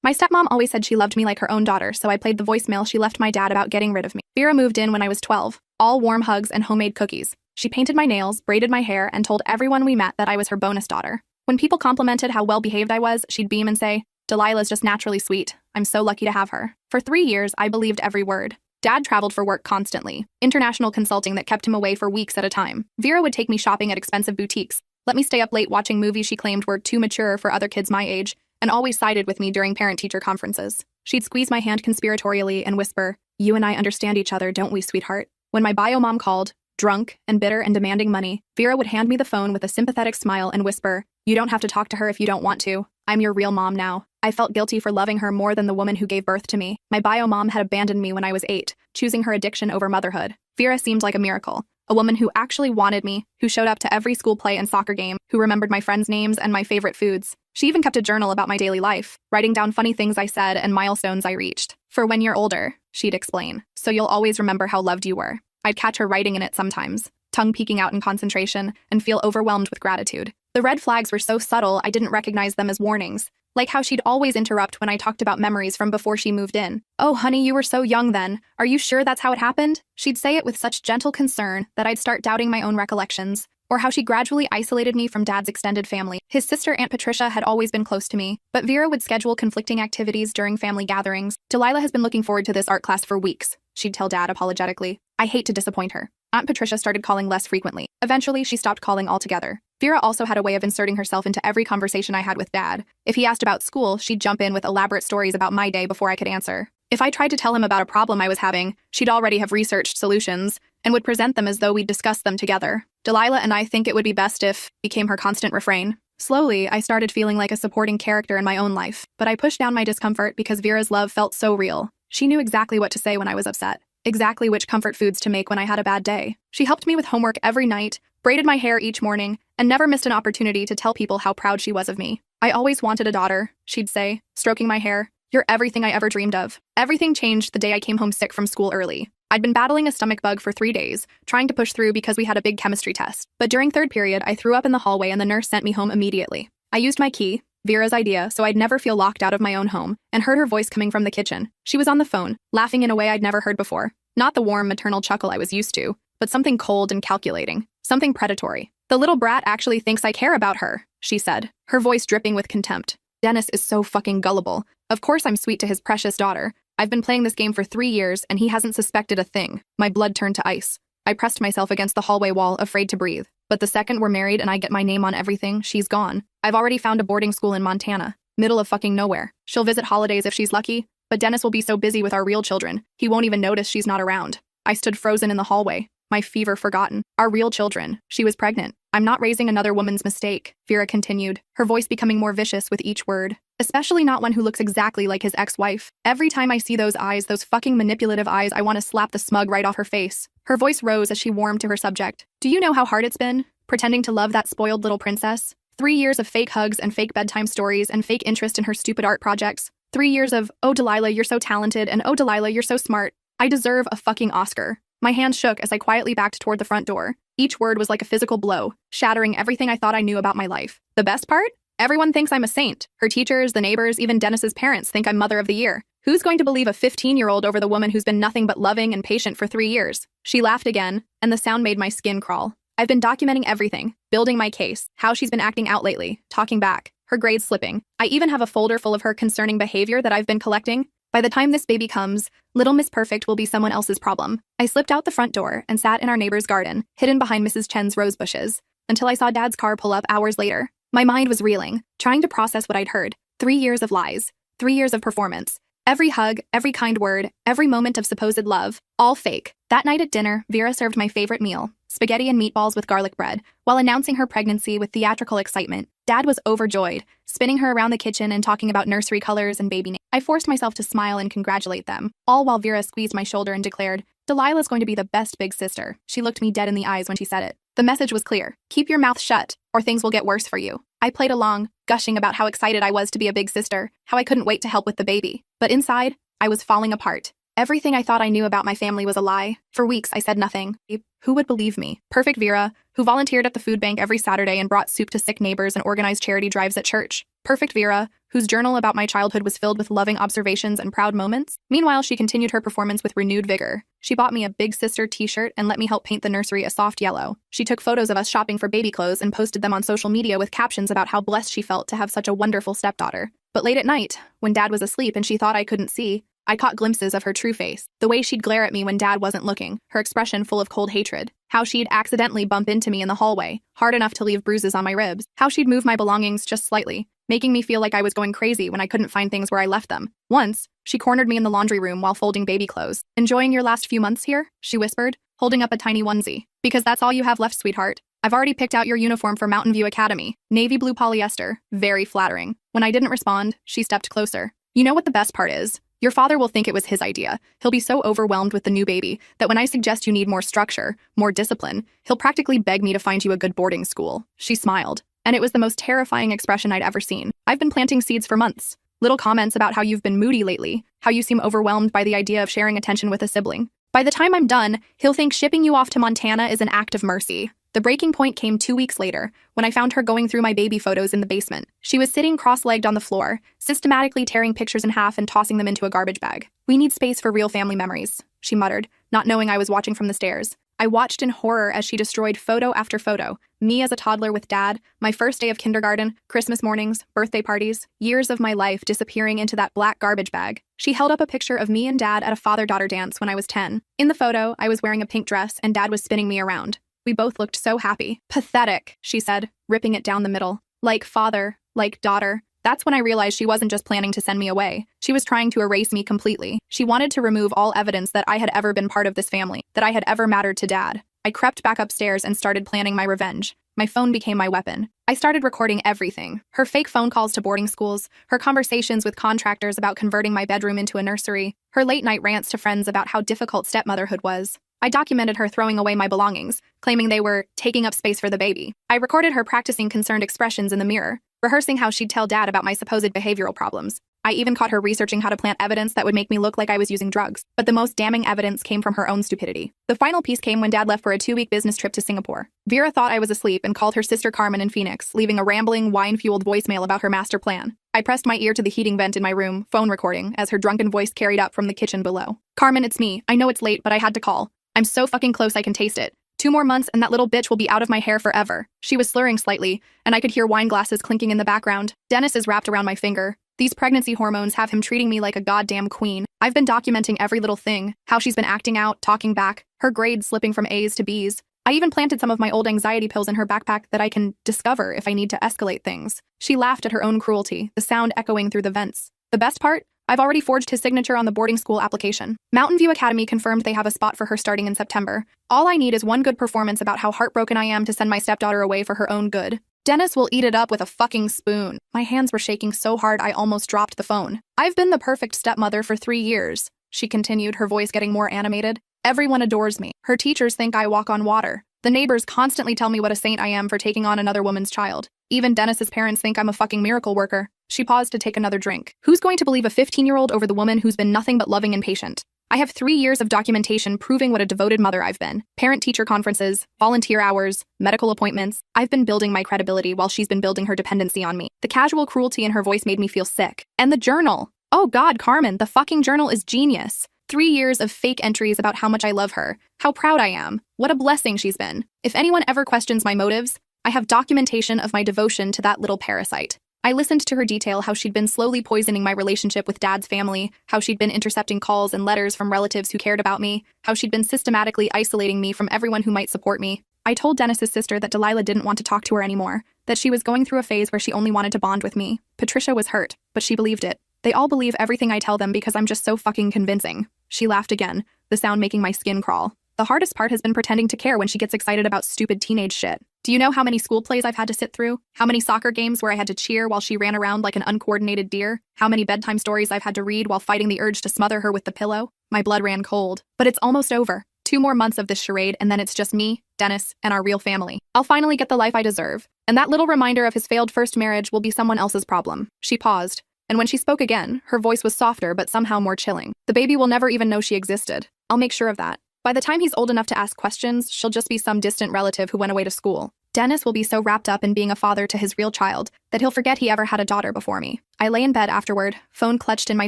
My stepmom always said she loved me like her own daughter, so I played the voicemail she left my dad about getting rid of me. Vera moved in when I was 12, all warm hugs and homemade cookies. She painted my nails, braided my hair, and told everyone we met that I was her bonus daughter. When people complimented how well-behaved I was, she'd beam and say, "Delilah's just naturally sweet. I'm so lucky to have her." For 3 years, I believed every word. Dad traveled for work constantly, international consulting that kept him away for weeks at a time. Vera would take me shopping at expensive boutiques, let me stay up late watching movies she claimed were too mature for other kids my age, and always sided with me during parent-teacher conferences. She'd squeeze my hand conspiratorially and whisper, "You and I understand each other, don't we, sweetheart?" When my bio mom called, drunk and bitter and demanding money, Vera would hand me the phone with a sympathetic smile and whisper, "You don't have to talk to her if you don't want to. I'm your real mom now." I felt guilty for loving her more than the woman who gave birth to me. My bio mom had abandoned me when I was 8, choosing her addiction over motherhood. Vera seemed like a miracle. A woman who actually wanted me, who showed up to every school play and soccer game, who remembered my friends' names and my favorite foods. She even kept a journal about my daily life, writing down funny things I said and milestones I reached. "For when you're older," she'd explain, "so you'll always remember how loved you were." I'd catch her writing in it sometimes, tongue peeking out in concentration, and feel overwhelmed with gratitude. The red flags were so subtle I didn't recognize them as warnings, like how she'd always interrupt when I talked about memories from before she moved in. "Oh, honey, you were so young then. Are you sure that's how it happened?" She'd say it with such gentle concern that I'd start doubting my own recollections, or how she gradually isolated me from Dad's extended family. His sister, Aunt Patricia, had always been close to me, but Vera would schedule conflicting activities during family gatherings. "Delilah has been looking forward to this art class for weeks," she'd tell Dad apologetically. I hate to disappoint her. Aunt Patricia started calling less frequently. Eventually, she stopped calling altogether. Vera also had a way of inserting herself into every conversation I had with Dad. If he asked about school, she'd jump in with elaborate stories about my day before I could answer. If I tried to tell him about a problem I was having, she'd already have researched solutions and would present them as though we'd discussed them together. "Delilah and I think it would be best if," became her constant refrain. Slowly, I started feeling like a supporting character in my own life, but I pushed down my discomfort because Vera's love felt so real. She knew exactly what to say when I was upset, exactly which comfort foods to make when I had a bad day. She helped me with homework every night, braided my hair each morning, and never missed an opportunity to tell people how proud she was of me. "I always wanted a daughter," she'd say, stroking my hair. "You're everything I ever dreamed of." Everything changed the day I came home sick from school early. I'd been battling a stomach bug for 3 days, trying to push through because we had a big chemistry test. But during third period, I threw up in the hallway and the nurse sent me home immediately. I used my key, Vera's idea, so I'd never feel locked out of my own home, and heard her voice coming from the kitchen. She was on the phone, laughing in a way I'd never heard before. Not the warm maternal chuckle I was used to, but something cold and calculating, something predatory. "The little brat actually thinks I care about her," she said, her voice dripping with contempt. "Dennis is so fucking gullible. Of course I'm sweet to his precious daughter. I've been playing this game for 3 years, and he hasn't suspected a thing." My blood turned to ice. I pressed myself against the hallway wall, afraid to breathe. But the second we're married and I get my name on everything, she's gone. I've already found a boarding school in Montana, middle of fucking nowhere. She'll visit holidays if she's lucky, but Dennis will be so busy with our real children, he won't even notice she's not around. I stood frozen in the hallway, my fever forgotten. Our real children. She was pregnant. "I'm not raising another woman's mistake," Vera continued, her voice becoming more vicious with each word. "Especially not one who looks exactly like his ex-wife. Every time I see those eyes, those fucking manipulative eyes, I want to slap the smug right off her face." Her voice rose as she warmed to her subject. "Do you know how hard it's been, pretending to love that spoiled little princess? 3 years of fake hugs and fake bedtime stories and fake interest in her stupid art projects. 3 years of, 'Oh, Delilah, you're so talented,' and 'Oh, Delilah, you're so smart.' I deserve a fucking Oscar." My hand shook as I quietly backed toward the front door. Each word was like a physical blow, shattering everything I thought I knew about my life. The best part? Everyone thinks I'm a saint. Her teachers, the neighbors, even Dennis's parents think I'm Mother of the Year. Who's going to believe a 15-year-old over the woman who's been nothing but loving and patient for 3 years? She laughed again, and the sound made my skin crawl. "I've been documenting everything, building my case, how she's been acting out lately, talking back, her grades slipping. I even have a folder full of her concerning behavior that I've been collecting. By the time this baby comes, little Miss Perfect will be someone else's problem." I slipped out the front door and sat in our neighbor's garden, hidden behind Mrs. Chen's rose bushes, until I saw Dad's car pull up hours later. My mind was reeling, trying to process what I'd heard. 3 years of lies, 3 years of performance. Every hug, every kind word, every moment of supposed love, all fake. That night at dinner, Vera served my favorite meal, spaghetti and meatballs with garlic bread, while announcing her pregnancy with theatrical excitement. Dad was overjoyed, spinning her around the kitchen and talking about nursery colors and baby names. I forced myself to smile and congratulate them, all while Vera squeezed my shoulder and declared, "Delilah's going to be the best big sister." She looked me dead in the eyes when she said it. The message was clear. Keep your mouth shut, or things will get worse for you. I played along, gushing about how excited I was to be a big sister, how I couldn't wait to help with the baby. But inside, I was falling apart. Everything I thought I knew about my family was a lie. For weeks, I said nothing. Who would believe me? Perfect Vera, who volunteered at the food bank every Saturday and brought soup to sick neighbors and organized charity drives at church. Perfect Vera, whose journal about my childhood was filled with loving observations and proud moments. Meanwhile, she continued her performance with renewed vigor. She bought me a Big Sister t-shirt and let me help paint the nursery a soft yellow. She took photos of us shopping for baby clothes and posted them on social media with captions about how blessed she felt to have such a wonderful stepdaughter. But late at night, when Dad was asleep and she thought I couldn't see, I caught glimpses of her true face. The way she'd glare at me when Dad wasn't looking, her expression full of cold hatred. How she'd accidentally bump into me in the hallway, hard enough to leave bruises on my ribs. How she'd move my belongings just slightly, making me feel like I was going crazy when I couldn't find things where I left them. Once, she cornered me in the laundry room while folding baby clothes. "Enjoying your last few months here?" she whispered, holding up a tiny onesie. "Because that's all you have left, sweetheart. I've already picked out your uniform for Mountain View Academy. Navy blue polyester." Very flattering. When I didn't respond, she stepped closer. "You know what the best part is? Your father will think it was his idea. He'll be so overwhelmed with the new baby that when I suggest you need more structure, more discipline, he'll practically beg me to find you a good boarding school." She smiled, and it was the most terrifying expression I'd ever seen. "I've been planting seeds for months. Little comments about how you've been moody lately, how you seem overwhelmed by the idea of sharing attention with a sibling. By the time I'm done, he'll think shipping you off to Montana is an act of mercy." The breaking point came 2 weeks later, when I found her going through my baby photos in the basement. She was sitting cross-legged on the floor, systematically tearing pictures in half and tossing them into a garbage bag. "We need space for real family memories," she muttered, not knowing I was watching from the stairs. I watched in horror as she destroyed photo after photo. Me as a toddler with Dad, my first day of kindergarten, Christmas mornings, birthday parties, years of my life disappearing into that black garbage bag. She held up a picture of me and Dad at a father-daughter dance when I was 10. In the photo, I was wearing a pink dress and Dad was spinning me around. We both looked so happy. "Pathetic," she said, ripping it down the middle. "Like father, like daughter." That's when I realized she wasn't just planning to send me away. She was trying to erase me completely. She wanted to remove all evidence that I had ever been part of this family, that I had ever mattered to Dad. I crept back upstairs and started planning my revenge. My phone became my weapon. I started recording everything. Her fake phone calls to boarding schools, her conversations with contractors about converting my bedroom into a nursery, her late-night rants to friends about how difficult stepmotherhood was. I documented her throwing away my belongings, claiming they were taking up space for the baby. I recorded her practicing concerned expressions in the mirror, rehearsing how she'd tell Dad about my supposed behavioral problems. I even caught her researching how to plant evidence that would make me look like I was using drugs. But the most damning evidence came from her own stupidity. The final piece came when Dad left for a 2-week business trip to Singapore. Vera thought I was asleep and called her sister Carmen in Phoenix, leaving a rambling, wine-fueled voicemail about her master plan. I pressed my ear to the heating vent in my room, phone recording, as her drunken voice carried up from the kitchen below. "Carmen, it's me. I know it's late, but I had to call. I'm so fucking close I can taste it. 2 more months and that little bitch will be out of my hair forever." She was slurring slightly, and I could hear wine glasses clinking in the background. "Dennis is wrapped around my finger. These pregnancy hormones have him treating me like a goddamn queen. I've been documenting every little thing, how she's been acting out, talking back, her grades slipping from A's to B's. I even planted some of my old anxiety pills in her backpack that I can discover if I need to escalate things." She laughed at her own cruelty, the sound echoing through the vents. "The best part? I've already forged his signature on the boarding school application. Mountain View Academy confirmed they have a spot for her starting in September. All I need is one good performance about how heartbroken I am to send my stepdaughter away for her own good. Dennis will eat it up with a fucking spoon." My hands were shaking so hard I almost dropped the phone. "I've been the perfect stepmother for 3 years," she continued, her voice getting more animated. "Everyone adores me. Her teachers think I walk on water. The neighbors constantly tell me what a saint I am for taking on another woman's child. Even Dennis's parents think I'm a fucking miracle worker." She paused to take another drink. "Who's going to believe a 15-year-old over the woman who's been nothing but loving and patient? I have 3 years of documentation proving what a devoted mother I've been. Parent-teacher conferences, volunteer hours, medical appointments. I've been building my credibility while she's been building her dependency on me." The casual cruelty in her voice made me feel sick. "And the journal. Oh God, Carmen, the fucking journal is genius. 3 years of fake entries about how much I love her, how proud I am, what a blessing she's been. If anyone ever questions my motives, I have documentation of my devotion to that little parasite." I listened to her detail how she'd been slowly poisoning my relationship with Dad's family, how she'd been intercepting calls and letters from relatives who cared about me, how she'd been systematically isolating me from everyone who might support me. I told Dennis's sister that Delilah didn't want to talk to her anymore, that she was going through a phase where she only wanted to bond with me. Patricia was hurt, but she believed it. "They all believe everything I tell them because I'm just so fucking convincing." She laughed again, the sound making my skin crawl. "The hardest part has been pretending to care when she gets excited about stupid teenage shit. Do you know how many school plays I've had to sit through? How many soccer games where I had to cheer while she ran around like an uncoordinated deer? How many bedtime stories I've had to read while fighting the urge to smother her with the pillow?" My blood ran cold. But it's almost over. 2 more months of this charade and then it's just me, Dennis, and our real family. I'll finally get the life I deserve. And that little reminder of his failed first marriage will be someone else's problem. She paused. And when she spoke again, her voice was softer but somehow more chilling. "The baby will never even know she existed. I'll make sure of that. By the time he's old enough to ask questions, she'll just be some distant relative who went away to school. Dennis will be so wrapped up in being a father to his real child that he'll forget he ever had a daughter before me. I lay in bed afterward, phone clutched in my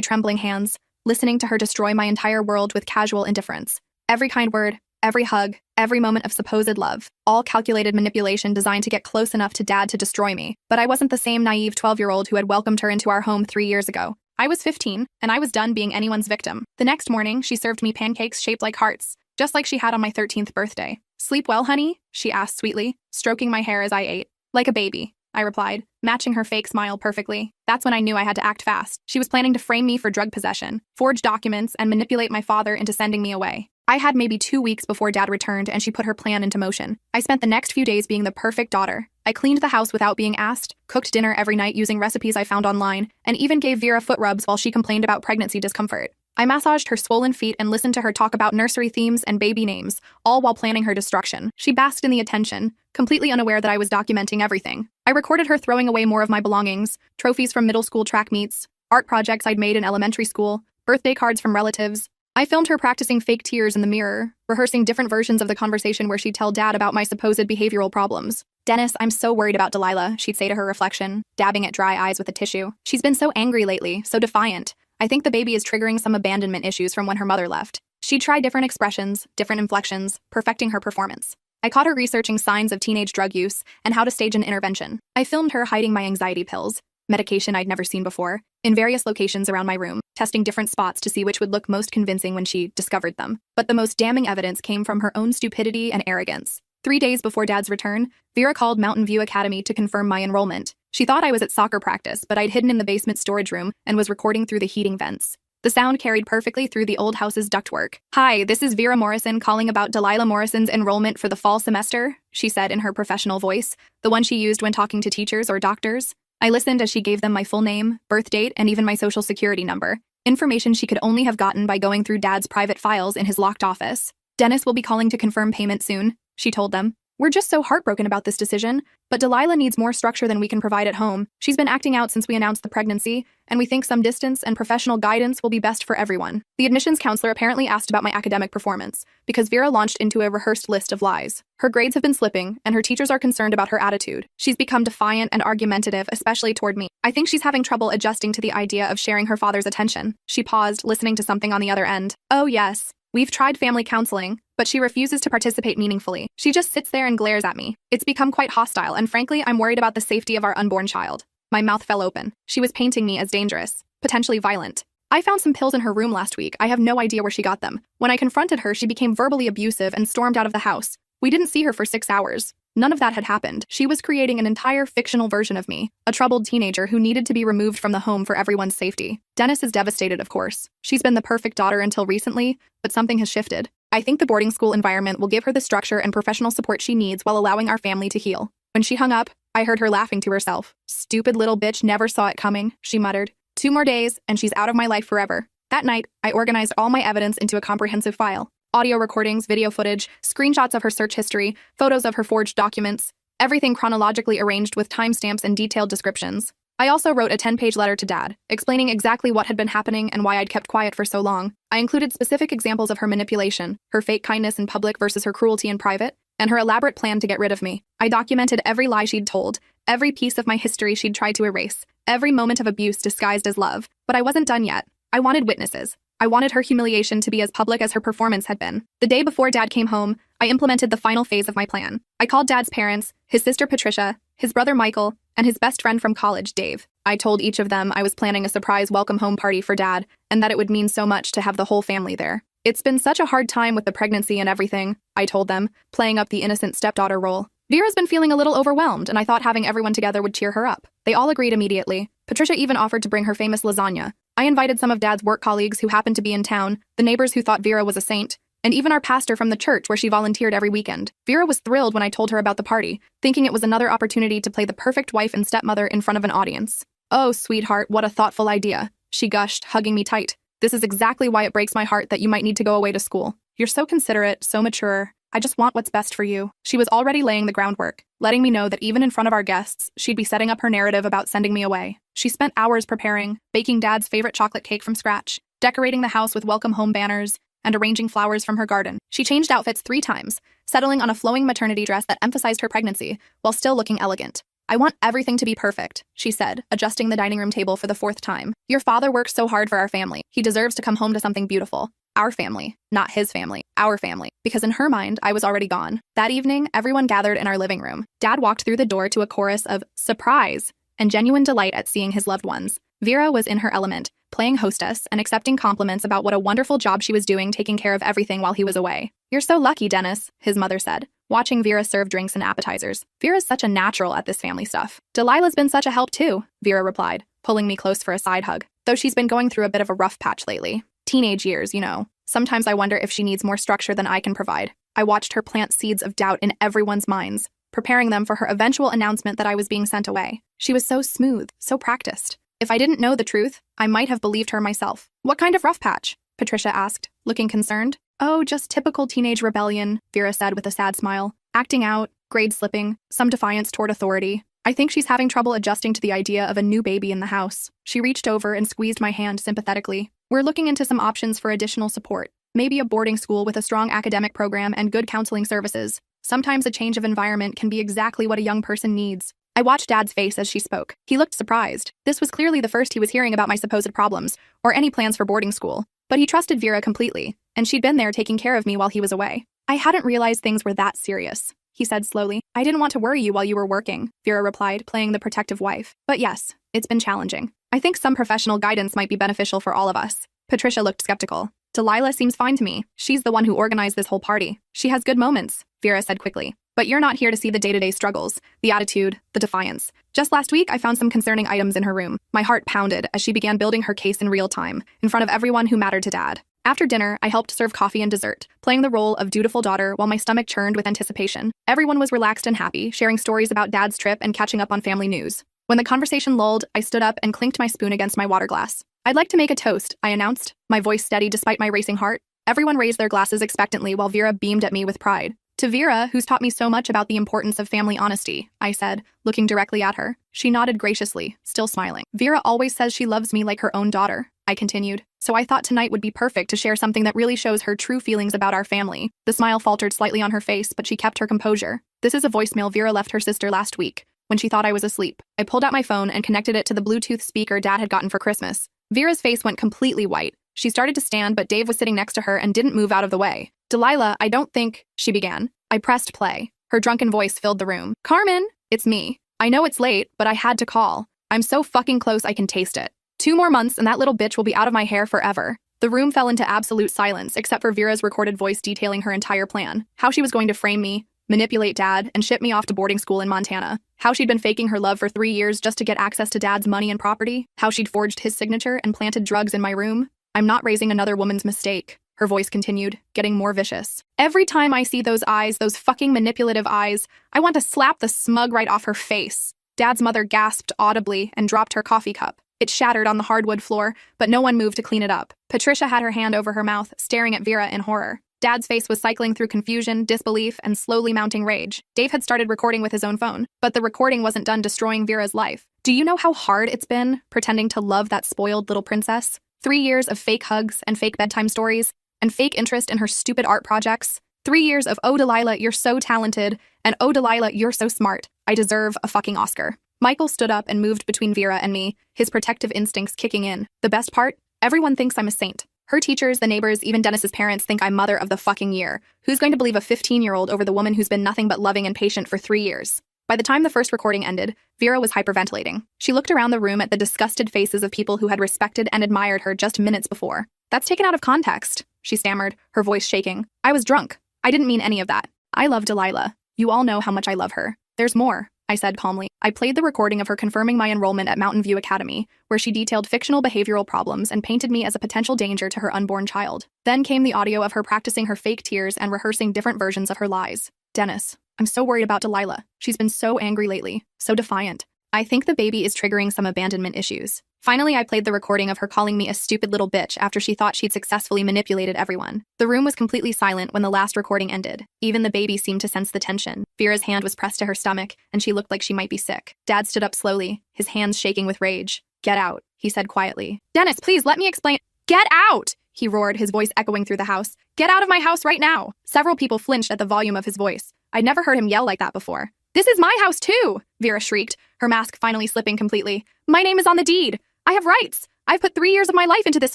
trembling hands, listening to her destroy my entire world with casual indifference. Every kind word, every hug, every moment of supposed love, all calculated manipulation designed to get close enough to Dad to destroy me. But I wasn't the same naive 12-year-old who had welcomed her into our home 3 years ago. I was 15, and I was done being anyone's victim. The next morning, she served me pancakes shaped like hearts, just like she had on my 13th birthday. "Sleep well, honey?" she asked sweetly, stroking my hair as I ate. "Like a baby," I replied, matching her fake smile perfectly. That's when I knew I had to act fast. She was planning to frame me for drug possession, forge documents, and manipulate my father into sending me away. I had maybe 2 weeks before Dad returned, and she put her plan into motion. I spent the next few days being the perfect daughter. I cleaned the house without being asked, cooked dinner every night using recipes I found online, and even gave Vera foot rubs while she complained about pregnancy discomfort. I massaged her swollen feet and listened to her talk about nursery themes and baby names, all while planning her destruction. She basked in the attention, completely unaware that I was documenting everything. I recorded her throwing away more of my belongings, trophies from middle school track meets, art projects I'd made in elementary school, birthday cards from relatives. I filmed her practicing fake tears in the mirror, rehearsing different versions of the conversation where she'd tell Dad about my supposed behavioral problems. "Dennis, I'm so worried about Delilah," she'd say to her reflection, dabbing at dry eyes with a tissue. "She's been so angry lately, so defiant. I think the baby is triggering some abandonment issues from when her mother left." She'd try different expressions, different inflections, perfecting her performance. I caught her researching signs of teenage drug use and how to stage an intervention. I filmed her hiding my anxiety pills, medication I'd never seen before, in various locations around my room, testing different spots to see which would look most convincing when she discovered them. But the most damning evidence came from her own stupidity and arrogance. 3 days before Dad's return, Vera called Mountain View Academy to confirm my enrollment. She thought I was at soccer practice, but I'd hidden in the basement storage room and was recording through the heating vents. The sound carried perfectly through the old house's ductwork. "Hi, this is Vera Morrison calling about Delilah Morrison's enrollment for the fall semester," she said in her professional voice, the one she used when talking to teachers or doctors. I listened as she gave them my full name, birth date, and even my social security number, information she could only have gotten by going through Dad's private files in his locked office. "Dennis will be calling to confirm payment soon," she told them. "We're just so heartbroken about this decision, but Delilah needs more structure than we can provide at home. She's been acting out since we announced the pregnancy, and we think some distance and professional guidance will be best for everyone." The admissions counselor apparently asked about my academic performance, because Vera launched into a rehearsed list of lies. Her grades have been slipping, and her teachers are concerned about her attitude. She's become defiant and argumentative, especially toward me. I think she's having trouble adjusting to the idea of sharing her father's attention. She paused, listening to something on the other end. "Oh yes. We've tried family counseling, but she refuses to participate meaningfully. She just sits there and glares at me. It's become quite hostile, and frankly, I'm worried about the safety of our unborn child." My mouth fell open. She was painting me as dangerous, potentially violent. "I found some pills in her room last week. I have no idea where she got them. When I confronted her, she became verbally abusive and stormed out of the house. We didn't see her for 6 hours. None of that had happened. She was creating an entire fictional version of me, a troubled teenager who needed to be removed from the home for everyone's safety." Dennis is devastated, of course. She's been the perfect daughter until recently, but something has shifted. "I think the boarding school environment will give her the structure and professional support she needs while allowing our family to heal." When she hung up, I heard her laughing to herself. "Stupid little bitch never saw it coming," she muttered. 2 more days, and she's out of my life forever." That night, I organized all my evidence into a comprehensive file. Audio recordings, video footage, screenshots of her search history, photos of her forged documents, everything chronologically arranged with timestamps and detailed descriptions. I also wrote a 10-page letter to Dad, explaining exactly what had been happening and why I'd kept quiet for so long. I included specific examples of her manipulation, her fake kindness in public versus her cruelty in private, and her elaborate plan to get rid of me. I documented every lie she'd told, every piece of my history she'd tried to erase, every moment of abuse disguised as love. But I wasn't done yet. I wanted witnesses. I wanted her humiliation to be as public as her performance had been. The day before Dad came home, I implemented the final phase of my plan. I called Dad's parents, his sister Patricia, his brother Michael, and his best friend from college, Dave. I told each of them I was planning a surprise welcome home party for Dad, and that it would mean so much to have the whole family there. "It's been such a hard time with the pregnancy and everything," I told them, playing up the innocent stepdaughter role. "Vera's been feeling a little overwhelmed, and I thought having everyone together would cheer her up." They all agreed immediately. Patricia even offered to bring her famous lasagna. I invited some of Dad's work colleagues who happened to be in town, the neighbors who thought Vera was a saint, and even our pastor from the church where she volunteered every weekend. Vera was thrilled when I told her about the party, thinking it was another opportunity to play the perfect wife and stepmother in front of an audience. "Oh, sweetheart, what a thoughtful idea," she gushed, hugging me tight. "This is exactly why it breaks my heart that you might need to go away to school. You're so considerate, so mature. I just want what's best for you." She was already laying the groundwork, letting me know that even in front of our guests, she'd be setting up her narrative about sending me away. She spent hours preparing, baking Dad's favorite chocolate cake from scratch, decorating the house with welcome home banners, and arranging flowers from her garden. She changed outfits 3 times, settling on a flowing maternity dress that emphasized her pregnancy while still looking elegant. I want everything to be perfect, she said, adjusting the dining room table for the 4th time. Your father works so hard for our family. He deserves to come home to something beautiful. Our family, not his family, our family. Because in her mind, I was already gone. That evening, everyone gathered in our living room. Dad walked through the door to a chorus of surprise and genuine delight at seeing his loved ones. Vera was in her element, playing hostess and accepting compliments about what a wonderful job she was doing taking care of everything while he was away. You're so lucky, Dennis, his mother said, watching Vera serve drinks and appetizers. Vera's such a natural at this family stuff. Delilah's been such a help too, Vera replied, pulling me close for a side hug. Though she's been going through a bit of a rough patch lately. Teenage years, you know. Sometimes I wonder if she needs more structure than I can provide. I watched her plant seeds of doubt in everyone's minds, preparing them for her eventual announcement that I was being sent away. She was so smooth, so practiced. If I didn't know the truth, I might have believed her myself. What kind of rough patch? Patricia asked, looking concerned. Oh, just typical teenage rebellion, Vera said with a sad smile. Acting out, grade slipping, some defiance toward authority. I think she's having trouble adjusting to the idea of a new baby in the house. She reached over and squeezed my hand sympathetically. We're looking into some options for additional support. Maybe a boarding school with a strong academic program and good counseling services. Sometimes a change of environment can be exactly what a young person needs. I watched Dad's face as she spoke. He looked surprised. This was clearly the first he was hearing about my supposed problems, or any plans for boarding school. But he trusted Vera completely, and she'd been there taking care of me while he was away. I hadn't realized things were that serious, he said slowly. I didn't want to worry you while you were working, Vera replied, playing the protective wife. But yes, it's been challenging. I think some professional guidance might be beneficial for all of us. Patricia looked skeptical. Delilah seems fine to me. She's the one who organized this whole party. She has good moments, Vera said quickly. But you're not here to see the day-to-day struggles, the attitude, the defiance. Just last week, I found some concerning items in her room. My heart pounded as she began building her case in real time, in front of everyone who mattered to Dad. After dinner, I helped serve coffee and dessert, playing the role of dutiful daughter while my stomach churned with anticipation. Everyone was relaxed and happy, sharing stories about Dad's trip and catching up on family news. When the conversation lulled, I stood up and clinked my spoon against my water glass. I'd like to make a toast, I announced, my voice steady despite my racing heart. Everyone raised their glasses expectantly while Vera beamed at me with pride. To Vera, who's taught me so much about the importance of family honesty, I said, looking directly at her. She nodded graciously, still smiling. Vera always says she loves me like her own daughter, I continued. So I thought tonight would be perfect to share something that really shows her true feelings about our family. The smile faltered slightly on her face, but she kept her composure. This is a voicemail Vera left her sister last week, when she thought I was asleep. I pulled out my phone and connected it to the Bluetooth speaker Dad had gotten for Christmas. Vera's face went completely white. She started to stand, but Dave was sitting next to her and didn't move out of the way. Delilah, I don't think, she began. I pressed play. Her drunken voice filled the room. Carmen, it's me. I know it's late, but I had to call. I'm so fucking close I can taste it. 2 more months and that little bitch will be out of my hair forever. The room fell into absolute silence, except for Vera's recorded voice detailing her entire plan. How she was going to frame me, manipulate Dad, and ship me off to boarding school in Montana. How she'd been faking her love for 3 years just to get access to Dad's money and property. How she'd forged his signature and planted drugs in my room. I'm not raising another woman's mistake, her voice continued, getting more vicious. Every time I see those eyes, those fucking manipulative eyes, I want to slap the smug right off her face. Dad's mother gasped audibly and dropped her coffee cup. It shattered on the hardwood floor, but no one moved to clean it up. Patricia had her hand over her mouth, staring at Vera in horror. Dad's face was cycling through confusion, disbelief, and slowly mounting rage. Dave had started recording with his own phone, but the recording wasn't done destroying Vera's life. Do you know how hard it's been, pretending to love that spoiled little princess? 3 years of fake hugs and fake bedtime stories, and fake interest in her stupid art projects. 3 years of, oh, Delilah, you're so talented, and oh, Delilah, you're so smart. I deserve a fucking Oscar. Michael stood up and moved between Vera and me, his protective instincts kicking in. The best part? Everyone thinks I'm a saint. Her teachers, the neighbors, even Dennis's parents think I'm mother of the fucking year. Who's going to believe a 15-year-old over the woman who's been nothing but loving and patient for 3 years? By the time the first recording ended, Vera was hyperventilating. She looked around the room at the disgusted faces of people who had respected and admired her just minutes before. That's taken out of context, she stammered, her voice shaking. I was drunk. I didn't mean any of that. I love Delilah. You all know how much I love her. There's more, I said calmly. I played the recording of her confirming my enrollment at Mountain View Academy, where she detailed fictional behavioral problems and painted me as a potential danger to her unborn child. Then came the audio of her practicing her fake tears and rehearsing different versions of her lies. Dennis, I'm so worried about Delilah. She's been so angry lately, so defiant. I think the baby is triggering some abandonment issues. Finally, I played the recording of her calling me a stupid little bitch after she thought she'd successfully manipulated everyone. The room was completely silent when the last recording ended. Even the baby seemed to sense the tension. Vera's hand was pressed to her stomach, and she looked like she might be sick. Dad stood up slowly, his hands shaking with rage. Get out, he said quietly. Dennis, please let me explain. Get out! he roared, his voice echoing through the house. Get out of my house right now! Several people flinched at the volume of his voice. I'd never heard him yell like that before. This is my house too, Vera shrieked, her mask finally slipping completely. My name is on the deed. I have rights. I've put 3 years of my life into this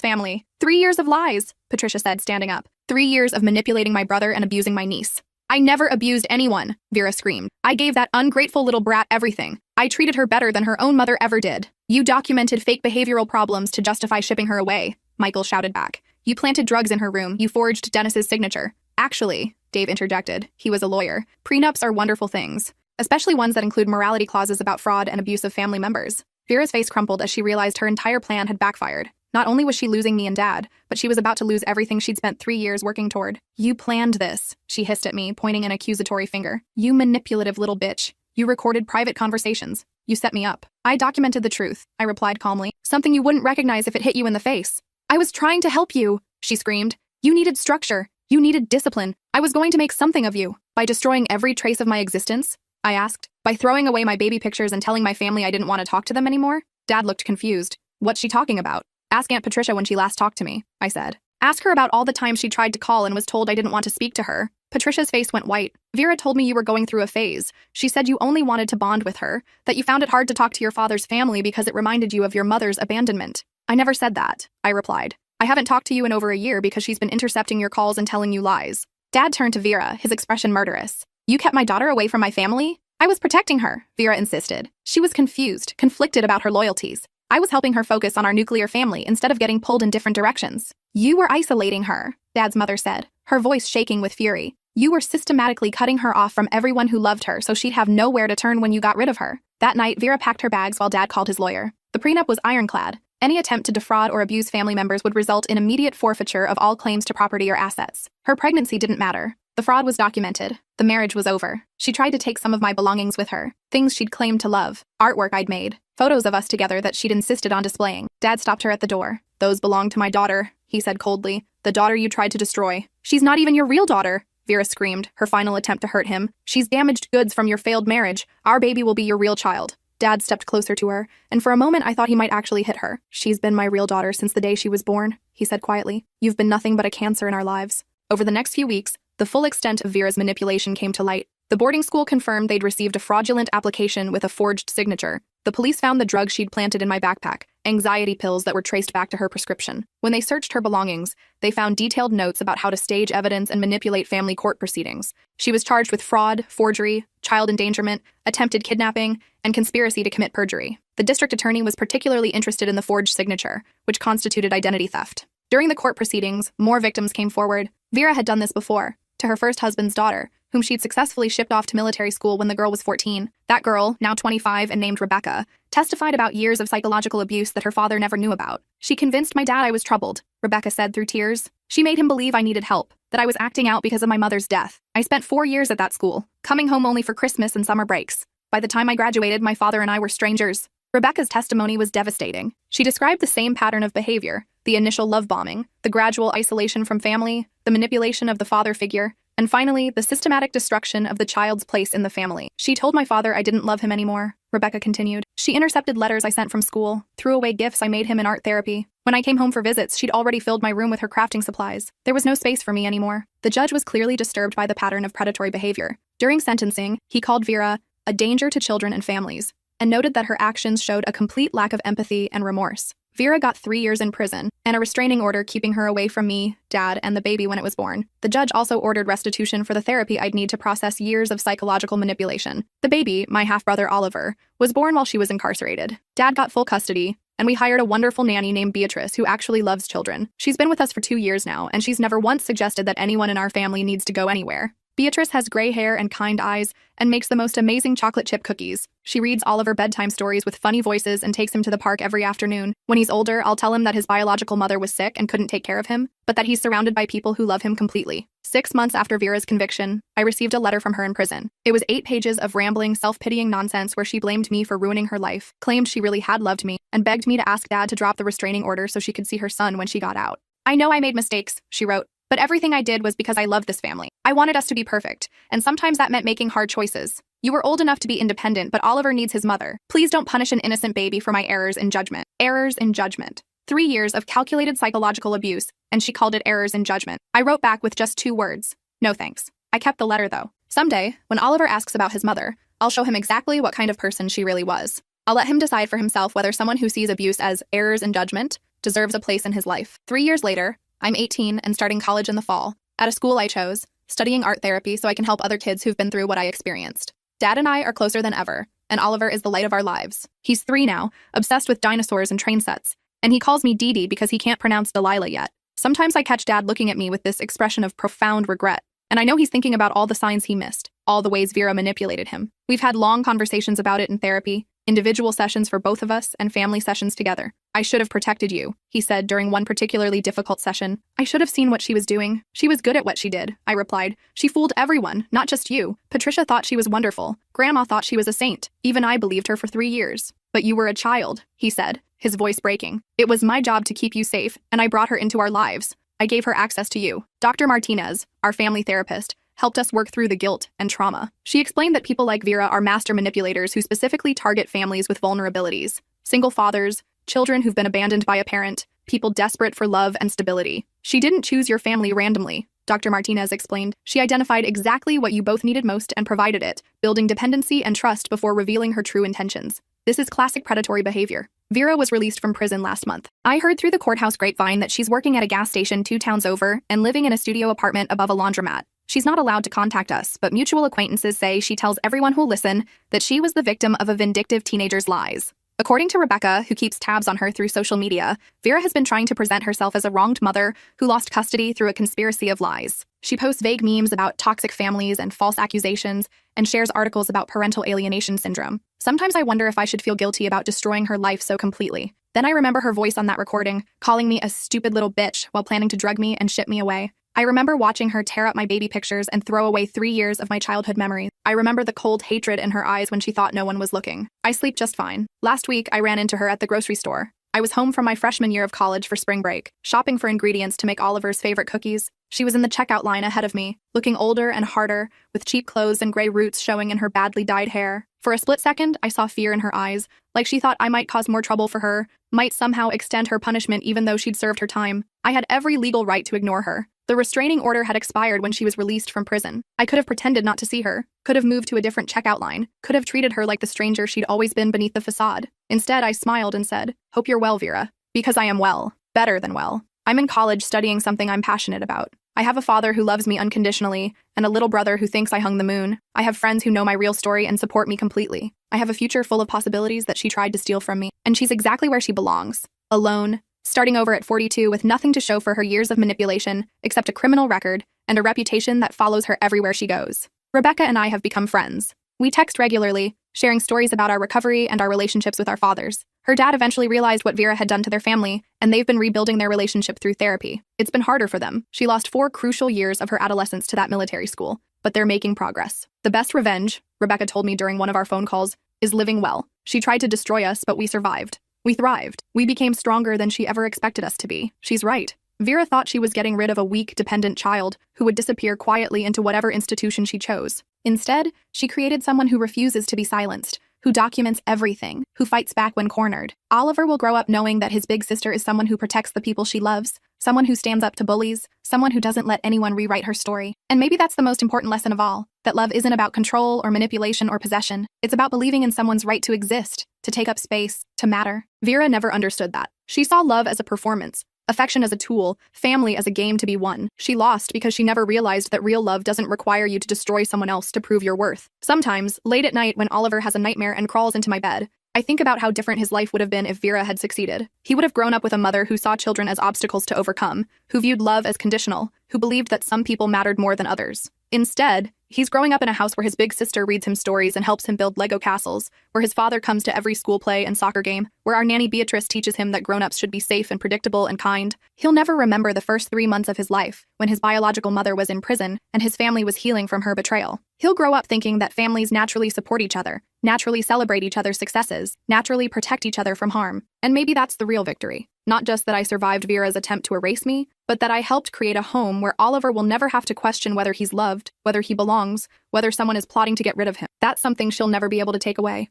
family. 3 years of lies, Patricia said, standing up. 3 years of manipulating my brother and abusing my niece. I never abused anyone, Vera screamed. I gave that ungrateful little brat everything. I treated her better than her own mother ever did. You documented fake behavioral problems to justify shipping her away, Michael shouted back. You planted drugs in her room. You forged Dennis's signature. Actually, Dave interjected. He was a lawyer. Prenups are wonderful things, especially ones that include morality clauses about fraud and abuse of family members. Vera's face crumpled as she realized her entire plan had backfired. Not only was she losing me and Dad, but she was about to lose everything she'd spent 3 years working toward. You planned this, she hissed at me, pointing an accusatory finger. You manipulative little bitch. You recorded private conversations. You set me up. I documented the truth, I replied calmly. Something you wouldn't recognize if it hit you in the face. I was trying to help you, she screamed. You needed structure. You needed discipline. I was going to make something of you. By destroying every trace of my existence? I asked. By throwing away my baby pictures and telling my family I didn't want to talk to them anymore? Dad looked confused. What's she talking about? Ask Aunt Patricia when she last talked to me, I said. Ask her about all the times she tried to call and was told I didn't want to speak to her. Patricia's face went white. Vera told me you were going through a phase. She said you only wanted to bond with her, that you found it hard to talk to your father's family because it reminded you of your mother's abandonment. I never said that, I replied. I haven't talked to you in over a year because she's been intercepting your calls and telling you lies. Dad turned to Vera, his expression murderous. You kept my daughter away from my family? I was protecting her, Vera insisted. She was confused, conflicted about her loyalties. I was helping her focus on our nuclear family instead of getting pulled in different directions. You were isolating her, Dad's mother said, her voice shaking with fury. You were systematically cutting her off from everyone who loved her so she'd have nowhere to turn when you got rid of her. That night, Vera packed her bags while Dad called his lawyer. The prenup was ironclad. Any attempt to defraud or abuse family members would result in immediate forfeiture of all claims to property or assets. Her pregnancy didn't matter. The fraud was documented. The marriage was over. She tried to take some of my belongings with her, things she'd claimed to love, artwork I'd made, photos of us together that she'd insisted on displaying. Dad stopped her at the door. Those belong to my daughter, he said coldly. The daughter you tried to destroy. She's not even your real daughter, Vera screamed, her final attempt to hurt him. She's damaged goods from your failed marriage. Our baby will be your real child. Dad stepped closer to her, and for a moment I thought he might actually hit her. She's been my real daughter since the day she was born, he said quietly. You've been nothing but a cancer in our lives. Over the next few weeks, the full extent of Vera's manipulation came to light. The boarding school confirmed they'd received a fraudulent application with a forged signature. The police found the drugs she'd planted in my backpack, anxiety pills that were traced back to her prescription. When they searched her belongings, they found detailed notes about how to stage evidence and manipulate family court proceedings. She was charged with fraud, forgery, child endangerment, attempted kidnapping, and conspiracy to commit perjury. The district attorney was particularly interested in the forged signature, which constituted identity theft. During the court proceedings, more victims came forward. Vera had done this before, to her first husband's daughter, whom she'd successfully shipped off to military school when the girl was 14. That girl, now 25 and named Rebecca, testified about years of psychological abuse that her father never knew about. She convinced my dad I was troubled, Rebecca said through tears. She made him believe I needed help, that I was acting out because of my mother's death. I spent 4 years at that school, coming home only for Christmas and summer breaks. By the time I graduated, my father and I were strangers. Rebecca's testimony was devastating. She described the same pattern of behavior, the initial love bombing, the gradual isolation from family, the manipulation of the father figure, and finally, the systematic destruction of the child's place in the family. She told my father I didn't love him anymore, Rebecca continued. She intercepted letters I sent from school, threw away gifts I made him in art therapy. When I came home for visits, she'd already filled my room with her crafting supplies. There was no space for me anymore. The judge was clearly disturbed by the pattern of predatory behavior. During sentencing, he called Vera a danger to children and families, and noted that her actions showed a complete lack of empathy and remorse. Vera got 3 years in prison, and a restraining order keeping her away from me, Dad, and the baby when it was born. The judge also ordered restitution for the therapy I'd need to process years of psychological manipulation. The baby, my half-brother Oliver, was born while she was incarcerated. Dad got full custody, and we hired a wonderful nanny named Beatrice who actually loves children. She's been with us for 2 years now, and she's never once suggested that anyone in our family needs to go anywhere. Beatrice has gray hair and kind eyes and makes the most amazing chocolate chip cookies. She reads Oliver bedtime stories with funny voices and takes him to the park every afternoon. When he's older, I'll tell him that his biological mother was sick and couldn't take care of him, but that he's surrounded by people who love him completely. 6 months after Vera's conviction, I received a letter from her in prison. It was 8 pages of rambling, self-pitying nonsense where she blamed me for ruining her life, claimed she really had loved me, and begged me to ask Dad to drop the restraining order so she could see her son when she got out. I know I made mistakes, she wrote, but everything I did was because I loved this family. I wanted us to be perfect, and sometimes that meant making hard choices. You were old enough to be independent, but Oliver needs his mother. Please don't punish an innocent baby for my errors in judgment. Errors in judgment. 3 years of calculated psychological abuse, and she called it errors in judgment. I wrote back with just 2 words. No thanks. I kept the letter though. Someday, when Oliver asks about his mother, I'll show him exactly what kind of person she really was. I'll let him decide for himself whether someone who sees abuse as errors in judgment deserves a place in his life. 3 years later, I'm 18 and starting college in the fall, at a school I chose, studying art therapy so I can help other kids who've been through what I experienced. Dad and I are closer than ever, and Oliver is the light of our lives. He's 3 now, obsessed with dinosaurs and train sets, and he calls me Dee Dee because he can't pronounce Delilah yet. Sometimes I catch Dad looking at me with this expression of profound regret, and I know he's thinking about all the signs he missed, all the ways Vera manipulated him. We've had long conversations about it in therapy, individual sessions for both of us, and family sessions together. I should have protected you, he said during one particularly difficult session. I should have seen what she was doing. She was good at what she did, I replied. She fooled everyone, not just you. Patricia thought she was wonderful. Grandma thought she was a saint. Even I believed her for 3 years. But you were a child, he said, his voice breaking. It was my job to keep you safe, and I brought her into our lives. I gave her access to you. Dr. Martinez, our family therapist, helped us work through the guilt and trauma. She explained that people like Vera are master manipulators who specifically target families with vulnerabilities. Single fathers, children who've been abandoned by a parent, people desperate for love and stability. She didn't choose your family randomly, Dr. Martinez explained. She identified exactly what you both needed most and provided it, building dependency and trust before revealing her true intentions. This is classic predatory behavior. Vera was released from prison last month. I heard through the courthouse grapevine that she's working at a gas station 2 towns over and living in a studio apartment above a laundromat. She's not allowed to contact us, but mutual acquaintances say she tells everyone who'll listen that she was the victim of a vindictive teenager's lies. According to Rebecca, who keeps tabs on her through social media, Vera has been trying to present herself as a wronged mother who lost custody through a conspiracy of lies. She posts vague memes about toxic families and false accusations, and shares articles about parental alienation syndrome. Sometimes I wonder if I should feel guilty about destroying her life so completely. Then I remember her voice on that recording, calling me a stupid little bitch while planning to drug me and ship me away. I remember watching her tear up my baby pictures and throw away 3 years of my childhood memories. I remember the cold hatred in her eyes when she thought no one was looking. I sleep just fine. Last week, I ran into her at the grocery store. I was home from my freshman year of college for spring break, shopping for ingredients to make Oliver's favorite cookies. She was in the checkout line ahead of me, looking older and harder, with cheap clothes and gray roots showing in her badly dyed hair. For a split second, I saw fear in her eyes, like she thought I might cause more trouble for her, might somehow extend her punishment even though she'd served her time. I had every legal right to ignore her. The restraining order had expired when she was released from prison. I could have pretended not to see her, could have moved to a different checkout line, could have treated her like the stranger she'd always been beneath the facade. Instead, I smiled and said, "Hope you're well, Vera." Because I am well. Better than well. I'm in college studying something I'm passionate about. I have a father who loves me unconditionally, and a little brother who thinks I hung the moon. I have friends who know my real story and support me completely. I have a future full of possibilities that she tried to steal from me, and she's exactly where she belongs. Alone, starting over at 42 with nothing to show for her years of manipulation, except a criminal record and a reputation that follows her everywhere she goes. Rebecca and I have become friends. We text regularly, sharing stories about our recovery and our relationships with our fathers. Her dad eventually realized what Vera had done to their family, and they've been rebuilding their relationship through therapy. It's been harder for them. She lost 4 crucial years of her adolescence to that military school, but they're making progress. The best revenge, Rebecca told me during one of our phone calls, is living well. She tried to destroy us, but we survived. We thrived. We became stronger than she ever expected us to be. She's right. Vera thought she was getting rid of a weak, dependent child who would disappear quietly into whatever institution she chose. Instead, she created someone who refuses to be silenced, who documents everything, who fights back when cornered. Oliver will grow up knowing that his big sister is someone who protects the people she loves, someone who stands up to bullies, someone who doesn't let anyone rewrite her story. And maybe that's the most important lesson of all, that love isn't about control or manipulation or possession. It's about believing in someone's right to exist, to take up space, to matter. Vera never understood that. She saw love as a performance, affection as a tool, family as a game to be won. She lost because she never realized that real love doesn't require you to destroy someone else to prove your worth. Sometimes, late at night when Oliver has a nightmare and crawls into my bed, I think about how different his life would have been if Vera had succeeded. He would have grown up with a mother who saw children as obstacles to overcome, who viewed love as conditional, who believed that some people mattered more than others. Instead, he's growing up in a house where his big sister reads him stories and helps him build Lego castles, where his father comes to every school play and soccer game, where our nanny Beatrice teaches him that grown-ups should be safe and predictable and kind. He'll never remember the first 3 months of his life, when his biological mother was in prison and his family was healing from her betrayal. He'll grow up thinking that families naturally support each other, naturally celebrate each other's successes, naturally protect each other from harm. And maybe that's the real victory. Not just that I survived Vera's attempt to erase me, but that I helped create a home where Oliver will never have to question whether he's loved, whether he belongs, whether someone is plotting to get rid of him. That's something she'll never be able to take away.